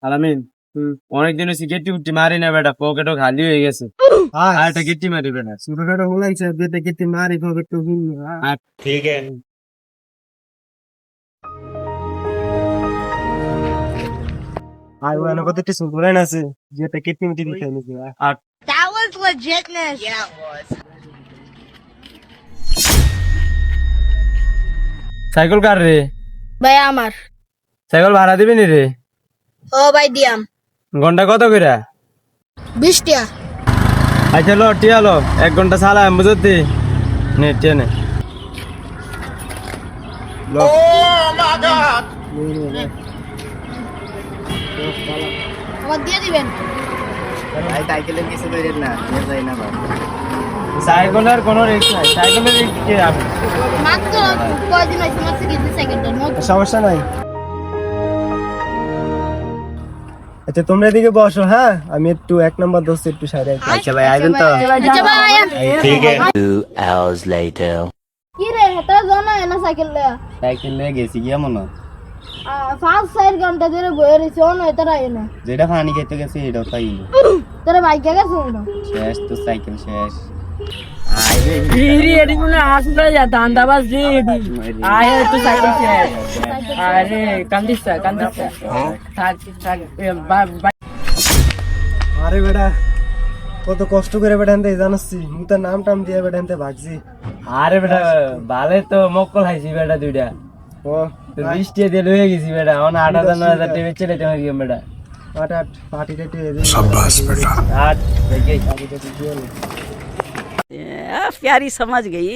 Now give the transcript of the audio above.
আলামিন অনেকদিন হয়েছে গেটি উঠি মারি না বেটা, পকেটও খালি হয়ে গেছে। আর একটা গেটি মারি বেটা, ছোটখাটো হলাইছে বেটা গেটি মারি পকেট তো ठीक है। আর ওখানে কত টিসু বলেন আছে যেটা গেটি মিটি দিতে নাকি আর That was legitness. Yeah. Cycle কার রে? ভাই আমার সাইকেল ভাড়া দিবি নি রে? ও ভাই দিয়াম ঘন্টা কত কইরা? 20 টাকা। আচ্ছা লো টিয়া লো, 1 ঘন্টা চালাম বুঝতি নে টিয়া নে লো। আমার দিয়ে দিবেন। সাইকেলের কোনো রিস্ক নাই, সাইকেলের রিস্ক কে আমি? মাত্র কয়দিন হয়েছে মাত্র কিনতে সাইকেলটা নতুন। সমস্যা নাই। আচ্ছা তোমরা এদিকে বসো, হ্যাঁ আমি একটু 1 নম্বর দোস্ত একটু সাইডে আচ্ছা ভাই আইবেন তো। আচ্ছা ভাই আইন। ठीक है। 2 hours later. কি রে হেটা জানা না সাইকেল লে সাইকেল নিয়ে গেছি কি এমন 5-6 ঘন্টা ধরে বয়ে রইছে ও না এটারা এনে যেটা পানি খেতে গেছে এটাও তাই তোরে বাইকে গেছে না শেষ, তো সাইকেল শেষ। ফিরি এডি মনে আসলে যা দান্দাবাজ রে আয় তো সাইকেল শেষ আরে কান্দিসা থাক থাক আরে বেটা কত কষ্ট করে বেটা আনতে জানাচ্ছি মুতার নাম টাম দিয়ে বেটা আনতে ভাগছি। আরে বেটা ভালে তো মক্কল খাইছি বেটা দুইটা, ও তো 20 টাকা দিয়ে লয়ে গেছি বেটা, এখন 8,000-9,000 টাকা চলে যাবে কি বেটা। আট আট পার্টি টাটি আট দেখি प्यारी समझ गई